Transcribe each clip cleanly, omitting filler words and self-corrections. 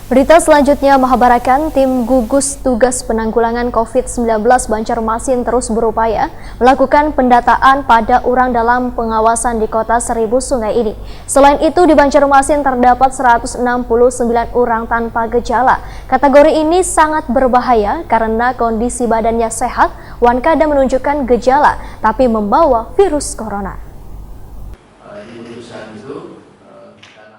Berita selanjutnya mengabarkan tim gugus tugas penanggulangan COVID-19 Banjarmasin terus berupaya melakukan pendataan pada orang dalam pengawasan di kota Seribu Sungai ini. Selain itu di Banjarmasin terdapat 169 orang tanpa gejala. Kategori ini sangat berbahaya karena kondisi badannya sehat, wan kadang menunjukkan gejala tapi membawa virus corona.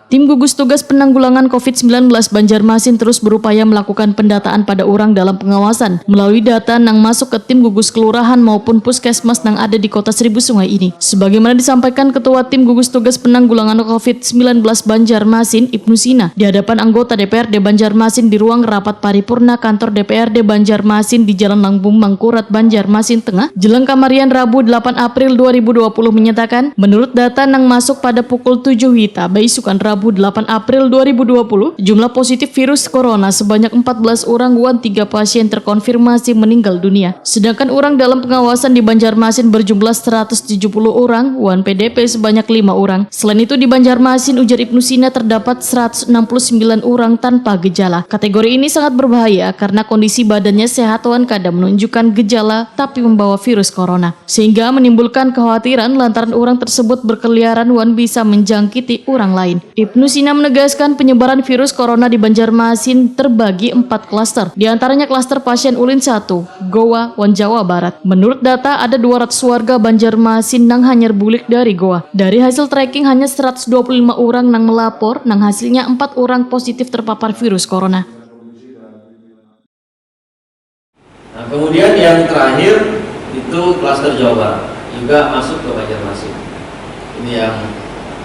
Tim gugus tugas penanggulangan COVID-19 Banjarmasin terus berupaya melakukan pendataan pada orang dalam pengawasan melalui data yang masuk ke tim gugus kelurahan maupun puskesmas yang ada di kota Seribu Sungai ini. Sebagaimana disampaikan Ketua Tim Gugus Tugas Penanggulangan COVID-19 Banjarmasin, Ibnu Sina, di hadapan anggota DPRD Banjarmasin di ruang rapat paripurna kantor DPRD Banjarmasin di Jalan Langbung Mangkurat, Banjarmasin Tengah, Jelang Kamarian Rabu 8 April 2020 menyatakan, menurut data yang masuk pada pukul 7 WITA Baisukan Rabu 8 April 2020, jumlah positif virus corona sebanyak 14 orang dan 3 pasien terkonfirmasi meninggal dunia. Sedangkan orang dalam pengawasan di Banjarmasin berjumlah 170 orang dan PDP sebanyak 5 orang. Selain itu di Banjarmasin, ujar Ibnu Sina, terdapat 169 orang tanpa gejala. Kategori ini sangat berbahaya karena kondisi badannya sehat dan kadang menunjukkan gejala tapi membawa virus corona. Sehingga menimbulkan kekhawatiran lantaran orang tersebut berkeliaran dan bisa menjangkiti orang lain. Ibnu Sina menegaskan penyebaran virus corona di Banjarmasin terbagi 4 klaster. Di antaranya klaster pasien Ulin 1, Goa, Jawa Barat. Menurut data ada 200 warga Banjarmasin yang hanya bulik dari Goa. Dari hasil tracking hanya 125 orang yang melapor, yang hasilnya 4 orang positif terpapar virus corona. Nah, kemudian yang terakhir itu klaster Jawa Barat juga masuk ke Banjarmasin. Ini yang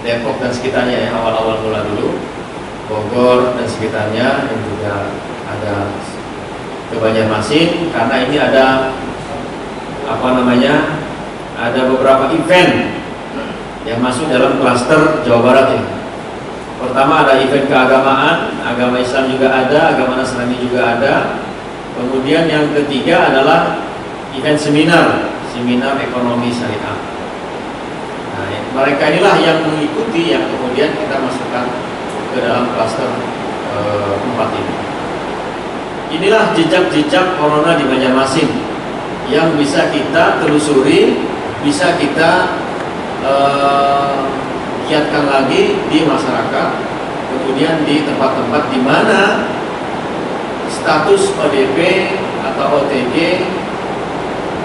Depok dan sekitarnya ya, awal-awal mula dulu, Bogor dan sekitarnya yang juga ada ke Banjarmasin karena ini ada ada beberapa event yang masuk dalam klaster Jawa Barat ini. Pertama ada event keagamaan, agama Islam juga ada, agama Nasrani juga ada. Kemudian yang ketiga adalah event seminar ekonomi syariah. Nah, mereka inilah yang mengikuti yang kemudian kita masukkan ke dalam klaster 4 ini. Inilah jejak-jejak corona di Banjarmasin yang bisa kita telusuri, bisa kita giatkan lagi di masyarakat, kemudian di tempat-tempat di mana status ODP atau OTG,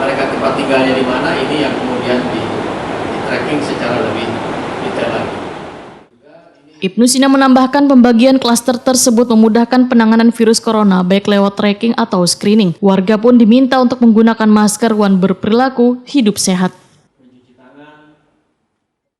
mereka tempat tinggalnya di mana, ini yang kemudian di tracking secara lebih detail lagi. Ibnu Sina menambahkan pembagian klaster tersebut memudahkan penanganan virus corona baik lewat tracking atau screening. Warga pun diminta untuk menggunakan masker dan berperilaku hidup sehat.